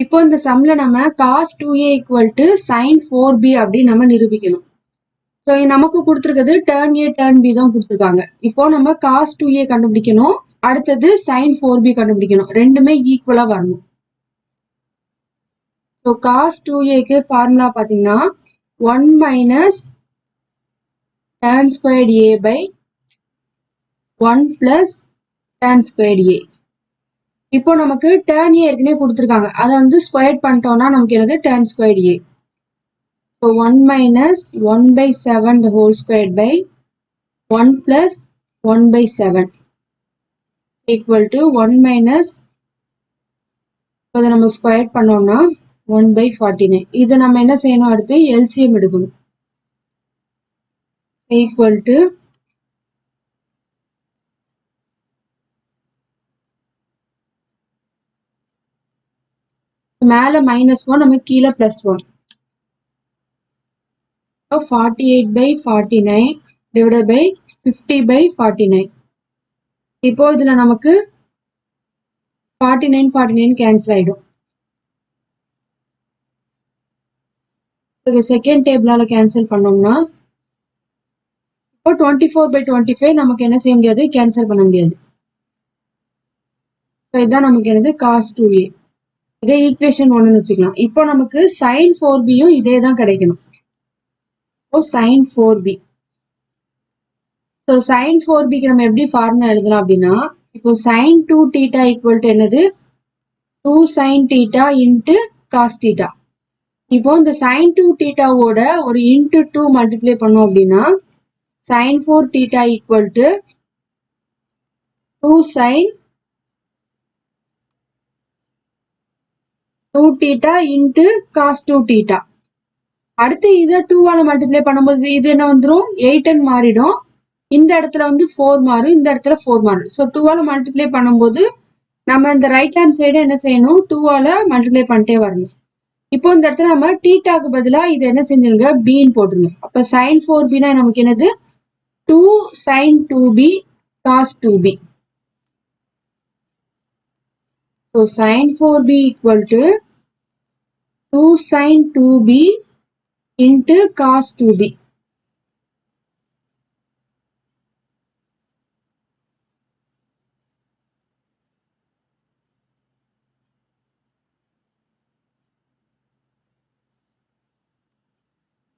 இப்போ இந்த சம்ல நம்ம cos 2a = sin 4b அப்படி நம்ம நிரூபிக்கணும். ஸோ நமக்கு கொடுத்துருக்கிறது டேர்ன் ஏ டேர்ன் பி தான் கொடுத்துருக்காங்க. இப்போ நம்ம cos 2a கண்டுபிடிக்கணும், அடுத்தது sin 4b கண்டுபிடிக்கணும். ரெண்டுமே ஈக்குவலா வரணும். ஸோ cos 2aக்கு ஃபார்முலா பார்த்தீங்கன்னா 1 - tan squared a by 1 plus tan squared a. இப்போ நமக்கு tan a ஏற்கனவே கொடுத்துருக்காங்க, அதை வந்து ஸ்கொயர் பண்ணிட்டோம்னா நமக்கு என்னது tan squared a. So 1 - 1/7 the whole squared by 1 plus 1/7 equal to 1 - இப்போ நம்ம ஸ்கொயர் பண்ணோம்னா 1/49. இது நம்ம என்ன செய்யணும், அடுத்து எல்சிஎம் எடுக்கணும். ஈக்குவல் டு மேல -1 நம்ம கீழே +1. 48/49 divided by 50/49. இப்போ இதுல நமக்கு 49 கேன்சல் ஆயிடும். இது செகண்ட் டேபிளால கேன்சல் பண்ணோம்னா இப்போ 24/25 நமக்கு என்ன செய்ய முடியாது, கேன்சல் பண்ண முடியாது. இதுதான் நமக்கு என்னது cos 2a. இதே ஈக்குவேஷன் 1ன்னு வச்சுக்கலாம். இப்போ நமக்கு sin 4bயும் இதே தான் கிடைக்கணும். இப்போ sin 4b. ஸோ sin 4bக்கு நம்ம எப்படி ஃபார்முலா எழுதலாம் அப்படின்னா, இப்போ sin 2θ = என்னது 2 sin θ into cos θ. இப்போ இந்த sin 2θவோட ஒரு into 2 மல்டிப்ளை பண்ணோம் அப்படின்னா sin 4θ = 2 sin 2θ into cos 2θ. அடுத்து இதை 2ஆல மல்டிப்ளை பண்ணும்போது இது என்ன வந்துடும், 8 மாறிடும். இந்த இடத்துல வந்து 4 மாறும், இந்த இடத்துல 4 மாறும். ஸோ 2ஆல மல்டிப்ளை பண்ணும்போது நம்ம இந்த ரைட் ஹேண்ட் சைடு என்ன செய்யணும், 2ஆல மல்டிப்ளை பண்ணிட்டே வரணும். இப்போ இந்த இடத்துல நம்ம தீட்டாக்கு பதிலாக இது என்ன செஞ்சிருங்க, பின்னு போட்டுருங்க. அப்போ sin 4bனா நமக்கு என்னது 2 sin 2b cos 2b. So sin 4b = 2 sin 2b into cos 2b.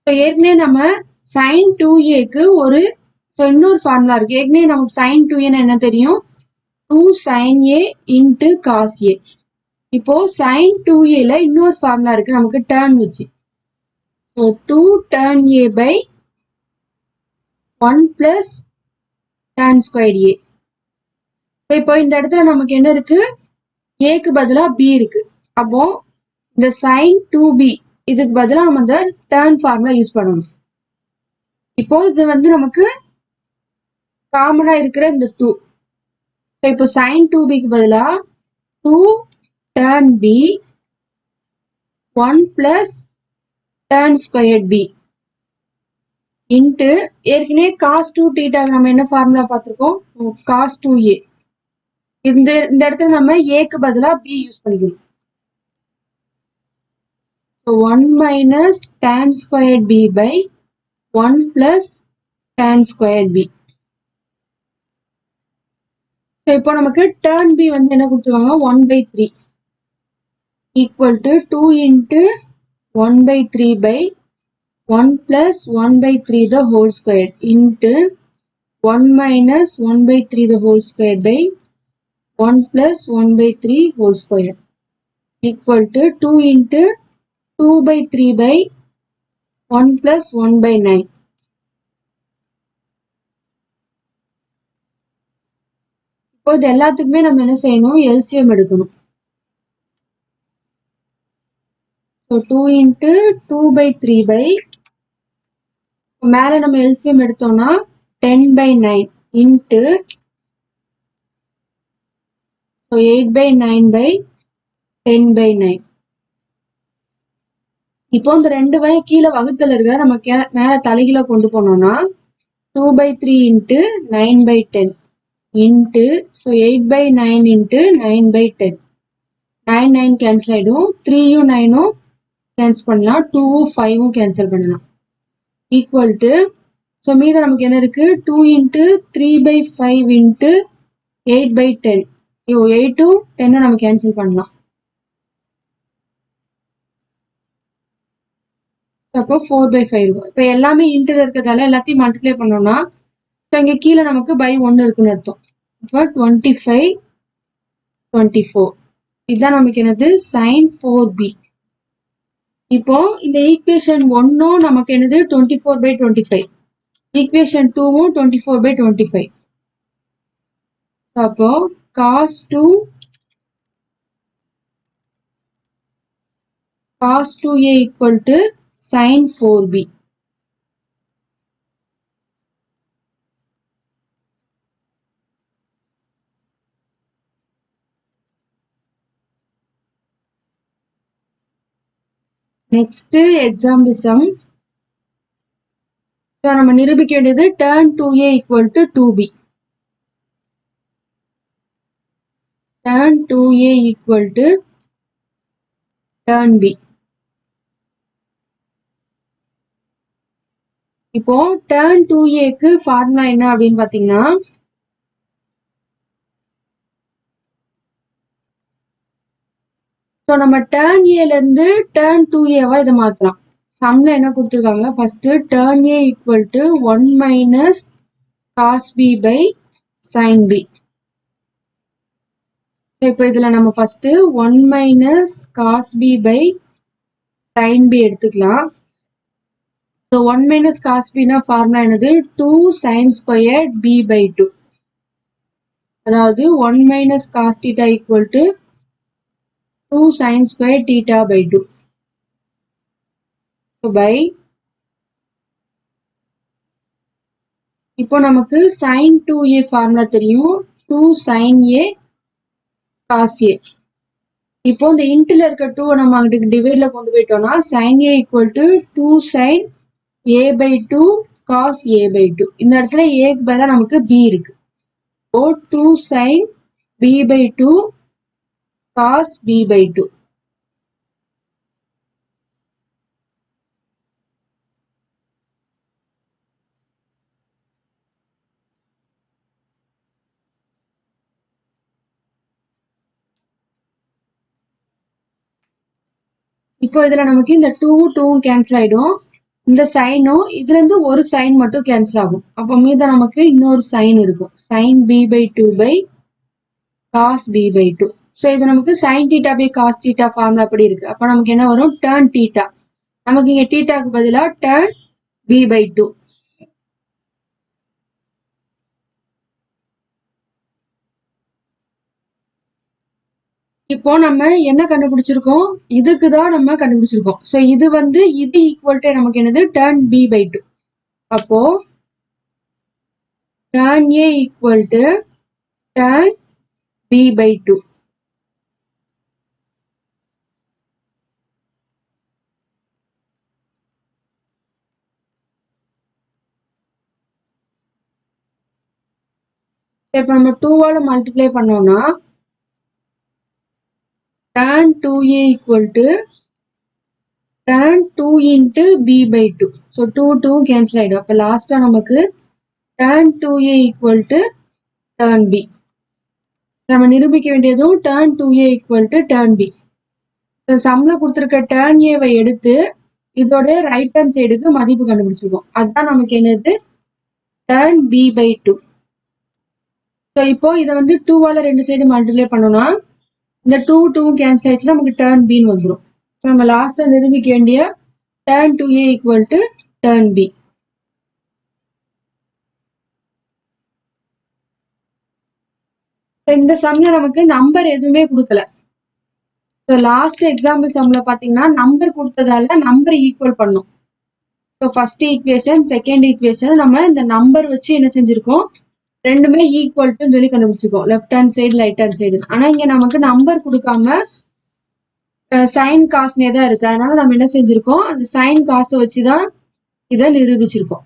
ஏற்கனவே நம்ம sin 2aக்கு ஒரு இன்னொரு ஃபார்முலா இருக்கு. ஏற்கனவே நமக்கு sin 2a என்ன தெரியும், 2 sin a into cos a. இப்போ sin 2aல இன்னொரு ஃபார்முலா இருக்கு நமக்கு டேர்ன் வச்சு. So 2 tan a by 1 plus tan squared a. இப்போ இந்த இடத்துல நமக்கு என்ன இருக்கு, ஏக்கு பதிலாக b இருக்கு. அப்போ இந்த sin 2b இதுக்கு பதிலாக நம்ம இந்த டேர்ன் ஃபார்முலா யூஸ் பண்ணணும். இப்போ இது வந்து நமக்கு காமனா இருக்கிற இந்த 2. இப்போ sin 2bக்கு பதிலாக 2 tan b 1 plus tan squared b into ஏற்கனவே cos 2θ நம்ம என்ன ஃபார்முலா பார்த்துருக்கோம், cos 2a. இந்த இடத்துல நம்ம ஏக்கு பதிலாக b யூஸ் பண்ணிக்கணும். 1 - tan squared b by 1 plus tan squared b. இப்போ நமக்கு tan b வந்து என்ன கொடுத்துருவாங்க, 1/3 equal to 2 into 1/3 by 1 plus 1/3 the whole squared into 1 minus 1/3 the whole squared by 1 plus 1/3 whole squared equal to 2 into 2/3 by 1 plus 1/9. இப்போ இது எல்லாத்துக்குமே நம்ம என்ன செய்யணும், எல்சிஎம் எடுக்கணும். ஸோ 2 into 2/3 by மேலே நம்ம எல்சிஎம் எடுத்தோம்னா 10/9 into 8/9 by 10/9. இப்போ இந்த 2 கீழே வகுத்துல இருக்க நம்ம மேல தலைகீழ கொண்டு போனோம்னா 2/3 into 9/10 into 8/9 into 9/10. 9 9 கேன்சல் ஆயிடும். 3யும் 9ம் கேன்சல் பண்ணலாம். 2ம் 5ம் கேன்சல் பண்ணலாம். ஈக்குவல் டு ஸோ மீதம் நமக்கு என்ன இருக்கு? 2 இன்ட்டு 3/5 இன்ட்டு 8/10. 8ம் 10ம் நம்ம கேன்சல் பண்ணலாம். அப்போ 4/5 இருக்கும். இப்போ எல்லாமே இன்டர் இருக்கிறதால எல்லாத்தையும் மல்டிப்ளை பண்ணோம்னா ஸோ இங்கே கீழே நமக்கு பை 1 இருக்குன்னு அர்த்தம். இப்போ 25 24 இதுதான் நமக்கு என்னது? sin 4b. இப்போ இந்த ஈக்குவேஷன் 1ம் நமக்கு என்னது? 24/25. ஈக்குவேஷன் 2ம் 24/25. அப்போ cos 2a equal to sin 4b. Next example sum. So நம்ம நிரூபிக்க வேண்டியது tan 2a equal to 2b. Tan 2a equal to tan b. இப்போ tan 2aக்கு ஃபார்முலா என்ன அப்படின்னு பாத்தீங்கன்னா ஸோ நம்ம tan a இருந்து tan 2a இதை மாத்தலாம். சம்ல என்ன கொடுத்துருக்காங்க? First tan a equal to 1 minus cos b by sin b. இப்போ இதுல நம்ம first 1 minus cos b by sin b எடுத்துக்கலாம். ஸோ 1 minus cos b னா ஃபார்முலா என்னது? 2 sin squared b by 2. அதாவது 1 minus cos theta equal to 2 sin squared theta by 2. So by இப்போ நமக்கு sin 2a formula தெரியும். 2 sin a cos a. இப்போ இந்த இன்ட்ல இருக்க 2 நம்ம அங்கிட்டு டிவைட்ல கொண்டு போயிட்டோம்னா sin a equal to 2 sin a by 2 cos a by 2. இந்த இடத்துல a க்கு பதிலா நமக்கு b இருக்கு. இப்போ 2 sin b by 2 cos b by 2. இப்போ இதுல நமக்கு இந்த 2 கேன்சல் ஆயிடும். இந்த சைனும் இதுல இருந்து ஒரு சைன் மட்டும் கேன்சல் ஆகும். அப்போ மீத நமக்கு இன்னொரு சைன் இருக்கும். sin b by 2 by cos b by 2. So இது நமக்கு sin theta by cos theta formula அப்படி இருக்கு. அப்போ நமக்கு என்ன வரும்? tan theta. நமக்கு இங்க thetaக்கு பதிலா tan b by 2. இப்போ நம்ம என்ன கண்டுபிடிச்சிருக்கோம்? இதுக்கு தான் நம்ம கண்டுபிடிச்சிருக்கோம். ஸோ இது வந்து இது ஈக்குவல் டு நமக்கு என்னது? tan b by 2. அப்போ tan a equal to tan b by 2. இப்போ நம்ம 2ஆல மல்டிப்ளை பண்ணோம்னா tan 2a equal to tan 2 into b by 2. So 2 cancel ஆயிடும். அப்போ லாஸ்டா நமக்கு tan 2a equal to tan b. நம்ம நிரூபிக்க வேண்டியதும் tan 2a equal to tan b. சம்ல கொடுத்துருக்க tan a எடுத்து இதோட ரைட் ஹேண்ட் சைடுக்கு மதிப்பு கண்டுபிடிச்சிருக்கோம். அதுதான் நமக்கு என்னது? tan b by 2. ஸோ இப்போ இதை வந்து 2ஆல ரெண்டு சைடு மல்டிப்ளை பண்ணோம்னா இந்த 2 கேன்சல் ஆயிடுச்சுன்னா நமக்கு tan bன்னு வந்துடும். ஸோ நம்ம லாஸ்டா நிரூபிக்க வேண்டிய tan 2a equal to tan b. இந்த சம்ல நமக்கு நம்பர் எதுவுமே கொடுக்கல. ஸோ லாஸ்ட் எக்ஸாம்பிள் சம்ல பாத்தீங்கன்னா நம்பர் கொடுத்ததால நம்பர் ஈக்குவல் பண்ணும். So first equation second equation நம்ம இந்த நம்பர் வச்சு என்ன செஞ்சிருக்கோம்? ரெண்டுமே ஈக்குவல்ட்டுன்னு சொல்லி கண்டுபிடிச்சிருக்கோம். Left hand side right hand side. ஆனா இங்க நமக்கு நம்பர் கொடுக்காம சைன் காசுனே தான் இருக்கு. அதனால நம்ம என்ன செஞ்சிருக்கோம்? அந்த சைன் காசை வச்சுதான் இதை நிரூபிச்சிருக்கோம்.